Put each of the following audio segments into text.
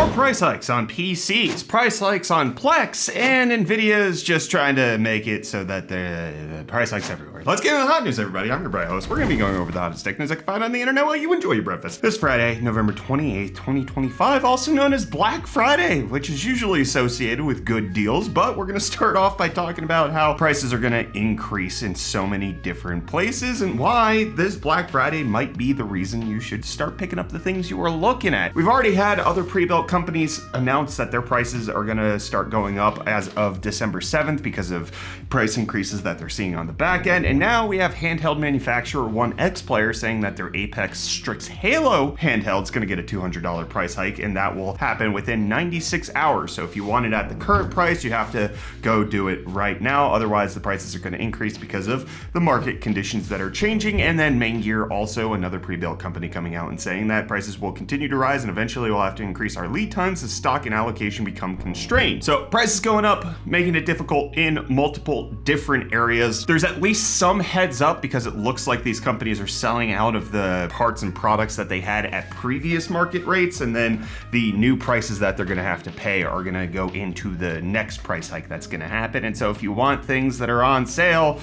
More price hikes on PCs, price hikes on Plex, and Nvidia is just trying to make it so that the price hikes everywhere. Let's get into the hot news, everybody. I'm your bright host. We're going to be going over the hottest tech news I can find on the internet while you enjoy your breakfast. This Friday, November 28th, 2025, also known as Black Friday, which is usually associated with good deals, but we're going to start off by talking about how prices are going to increase in so many different places and why this Black Friday might be the reason you should start picking up the things you are looking at. We've already had other pre-built companies announce that their prices are going to start going up as of December 7th because of price increases that they're seeing on the back end. And now we have handheld manufacturer 1X Player saying that their Apex Strix Halo handheld is going to get a $200 price hike, and that will happen within 96 hours. So if you want it at the current price, you have to go do it right now. Otherwise, the prices are going to increase because of the market conditions that are changing. And then Main Gear, also another pre-built company, coming out and saying that prices will continue to rise and eventually we'll have to increase our lead times as stock and allocation become constrained. So prices going up, making it difficult in multiple different areas. There's at least some heads up because it looks like these companies are selling out of the parts and products that they had at previous market rates, and then the new prices that they're gonna have to pay are gonna go into the next price hike that's gonna happen. And so if you want things that are on sale,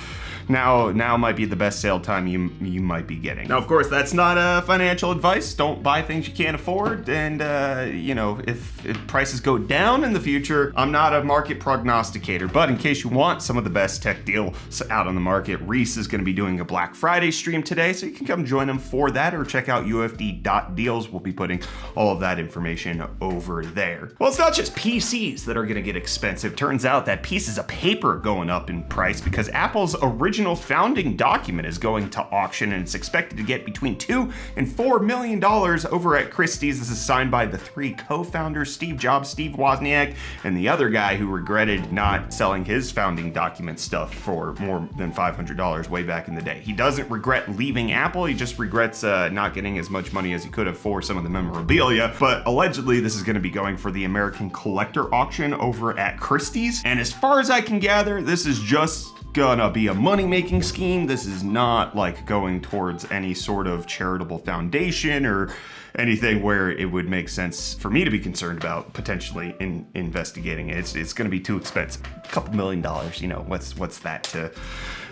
now might be the best sale time you might be getting. Now, of course, that's not financial advice. Don't buy things you can't afford. And if prices go down in the future, I'm not a market prognosticator, but in case you want some of the best tech deals out on the market, Reece is going to be doing a Black Friday stream today, so you can come join them for that or check out UFD Deals. We'll be putting all of that information over there. Well, it's not just PCs that are going to get expensive. Turns out that pieces of paper going up in price because Apple's original founding document is going to auction, and it's expected to get between $2 and $4 million over at Christie's. This is signed by the three co-founders, Steve Jobs, Steve Wozniak, and the other guy who regretted not selling his founding document stuff for more than $500 way back in the day. He doesn't regret leaving Apple, he just regrets not getting as much money as he could have for some of the memorabilia. But allegedly this is going to be going for the American Collector auction over at Christie's, and as far as I can gather, this is just gonna be a money-making scheme. This is not like going towards any sort of charitable foundation or anything where it would make sense for me to be concerned about potentially investigating it. It's gonna be too expensive. A couple $1 million, you know, what's that to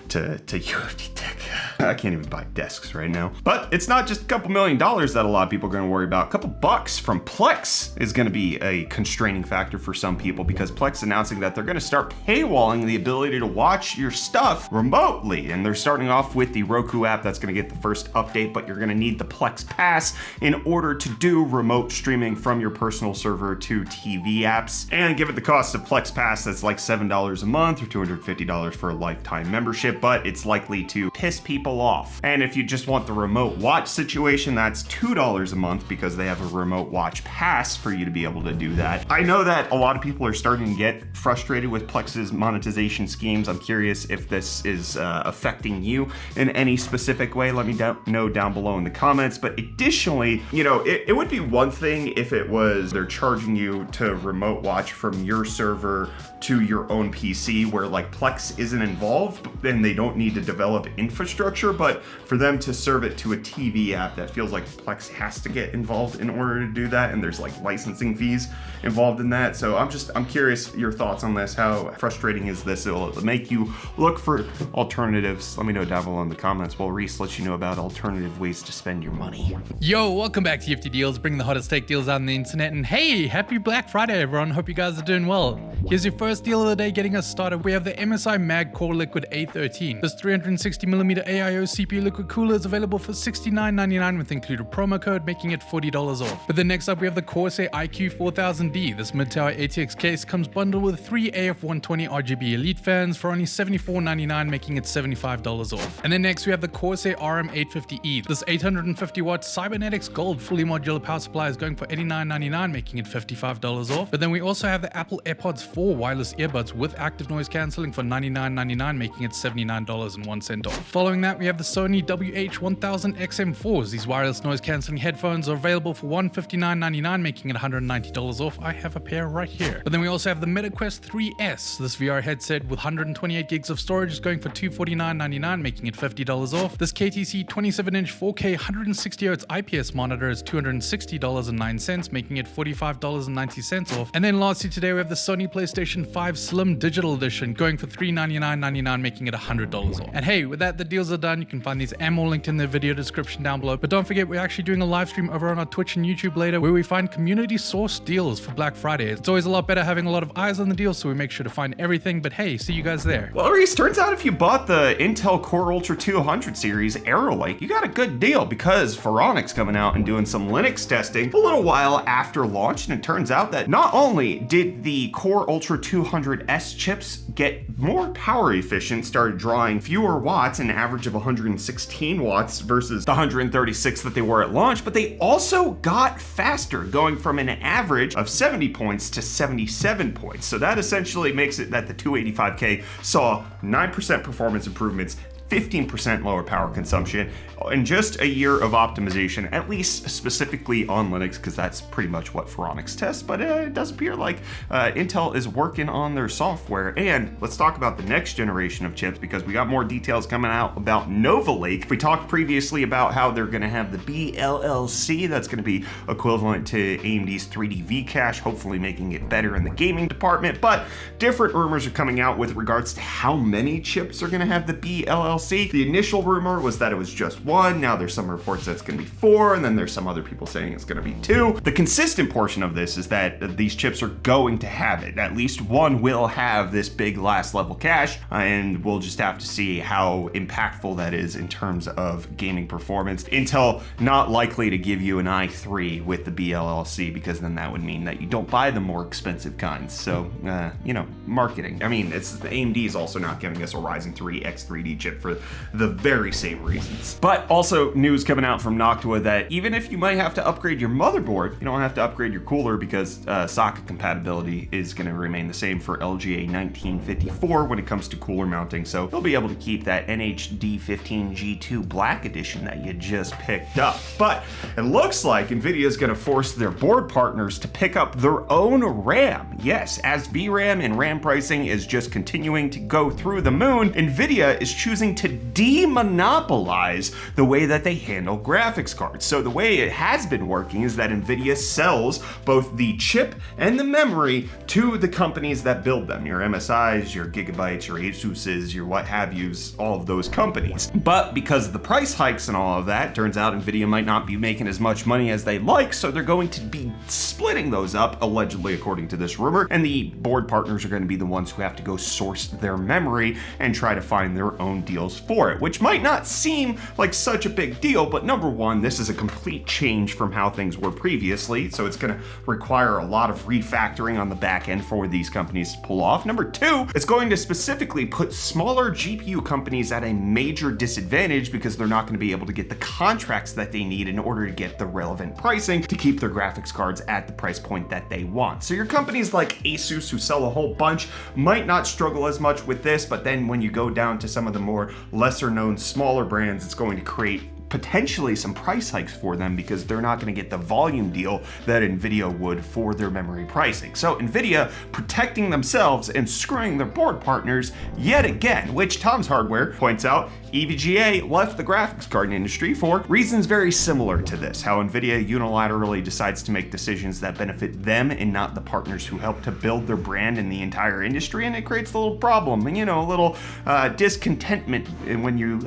UFD Tech? I can't even buy desks right now. But it's not just a couple $1 million that a lot of people are gonna worry about. A couple bucks from Plex is gonna be a constraining factor for some people because Plex announcing that they're gonna start paywalling the ability to watch your stuff remotely. And they're starting off with the Roku app that's gonna get the first update, but you're gonna need the Plex Pass in order to do remote streaming from your personal server to TV apps. And given the cost of Plex Pass, that's like $7 a month or $250 for a lifetime membership, but it's likely to piss people off. And if you just want the remote watch situation, that's $2 a month because they have a remote watch pass for you to be able to do that. I know that a lot of people are starting to get frustrated with Plex's monetization schemes. I'm curious if this is affecting you in any specific way. Let me know down below in the comments. But additionally, you know, it would be one thing if it was they're charging you to remote watch from your server to your own PC where like Plex isn't involved and they don't need to develop infrastructure, but for them to serve it to a TV app, that feels like Plex has to get involved in order to do that, and there's like licensing fees involved in that. So I'm curious your thoughts on this. How frustrating is this? It'll make you look for alternatives. Let me know down below in the comments while Reece lets you know about alternative ways to spend your money. Yo, welcome back to UFD Deals, bringing the hottest tech deals out on the internet. And hey, happy Black Friday, everyone. Hope you guys are doing well. Here's your first deal of the day getting us started. We have the MSI Mag Core Liquid A13. This 360mm AIO CPU liquid cooler is available for $69.99 with included promo code, making it $40 off. But then next up we have the Corsair iQ4000D. This mid-tower ATX case comes bundled with 3 AF120 RGB Elite fans for only $74.99, making it $75 off. And then next we have the Corsair RM850E. This 850 watt Cybernetics Gold fully modular power supply is going for $89.99, making it $55 off. But then we also have the Apple AirPods 4 wireless earbuds with active noise cancelling for $99.99, making it $79 $129.01 off. Following that, we have the Sony WH-1000XM4s. These wireless noise cancelling headphones are available for $159.99, making it $190 off. I have a pair right here. But then we also have the MetaQuest 3S. This VR headset with 128 gigs of storage is going for $249.99, making it $50 off. This KTC 27-inch 4K 160Hz IPS monitor is $260.09, making it $45.90 off. And then lastly today we have the Sony PlayStation 5 Slim Digital Edition going for $399.99, making it $100 off. And hey, with that, the deals are done. You can find these and more linked in the video description down below. But don't forget, we're actually doing a live stream over on our Twitch and YouTube later where we find community sourced deals for Black Friday. It's always a lot better having a lot of eyes on the deal, so we make sure to find everything. But hey, see you guys there. Well, Reece, turns out if you bought the Intel Core Ultra 200 series Arrow Lake, you got a good deal because Phoronix coming out and doing some Linux testing a little while after launch, and it turns out that not only did the Core Ultra 200S chips get more power efficient, started drawing fewer watts, an average of 116 watts versus the 136 that they were at launch, but they also got faster, going from an average of 70 points to 77 points. So that essentially makes it that the 285K saw 9% performance improvements, 15% lower power consumption, and just a year of optimization, at least specifically on Linux, because that's pretty much what Phoronix tests. But it does appear like Intel is working on their software. And let's talk about the next generation of chips, because we got more details coming out about Nova Lake. We talked previously about how they're going to have the BLLC that's going to be equivalent to AMD's 3D V-Cache, hopefully making it better in the gaming department. But different rumors are coming out with regards to how many chips are going to have the BLLC. The initial rumor was that it was just one. Now there's some reports that it's going to be 4, and then there's some other people saying it's going to be 2. The consistent portion of this is that these chips are going to have it. At least one will have this big last level cache, and we'll just have to see how impactful that is in terms of gaming performance. Intel not likely to give you an i3 with the BLLC, because then that would mean that you don't buy the more expensive kinds. So, you know, marketing. I mean, AMD is also not giving us a Ryzen 3 X3D chip for the very same reasons. But also news coming out from Noctua that even if you might have to upgrade your motherboard, you don't have to upgrade your cooler, because socket compatibility is going to remain the same for LGA 1954 when it comes to cooler mounting. So you'll be able to keep that NHD15G2 Black Edition that you just picked up. But it looks like Nvidia is going to force their board partners to pick up their own RAM. Yes, as VRAM and RAM pricing is just continuing to go through the moon, Nvidia is choosing to demonopolize the way that they handle graphics cards. So the way it has been working is that Nvidia sells both the chip and the memory to the companies that build them, your MSIs, your Gigabytes, your Asuses, your what have yous, all of those companies. But because of the price hikes and all of that, turns out Nvidia might not be making as much money as they like, so they're going to be splitting those up, allegedly according to this rumor, and the board partners are going to be the ones who have to go source their memory and try to find their own deals for it, which might not seem like such a big deal, but number one, this is a complete change from how things were previously, so it's going to require a lot of refactoring on the back end for these companies to pull off. Number two, it's going to specifically put smaller GPU companies at a major disadvantage, because they're not going to be able to get the contracts that they need in order to get the relevant pricing to keep their graphics cards at the price point that they want. So your companies like Asus, who sell a whole bunch, might not struggle as much with this, but then when you go down to some of the more lesser known smaller brands, it's going to create potentially some price hikes for them, because they're not going to get the volume deal that Nvidia would for their memory pricing. So Nvidia protecting themselves and screwing their board partners yet again, which Tom's Hardware points out EVGA left the graphics card industry for reasons very similar to this, how Nvidia unilaterally decides to make decisions that benefit them and not the partners who help to build their brand in the entire industry, and it creates a little problem, and you know, a little discontentment when you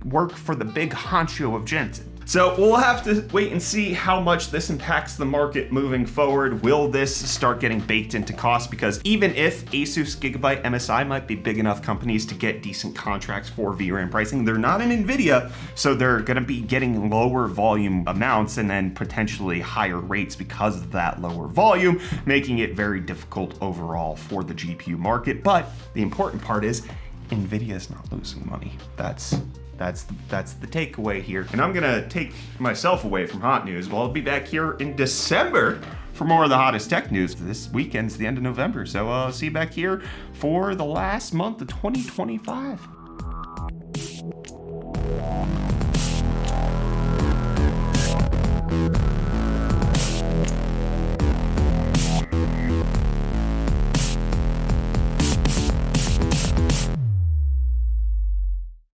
work for the big honcho of Jensen. So we'll have to wait and see how much this impacts the market moving forward. Will this start getting baked into cost? Because even if Asus, Gigabyte, MSI might be big enough companies to get decent contracts for VRAM pricing, they're not in Nvidia, so they're going to be getting lower volume amounts and then potentially higher rates because of that lower volume, making it very difficult overall for the GPU market. But the important part is Nvidia is not losing money. That's the takeaway here. And I'm gonna take myself away from hot news. Well, I'll be back here in December for more of the hottest tech news. This weekend's the end of November, so I'll see you back here for the last month of 2025.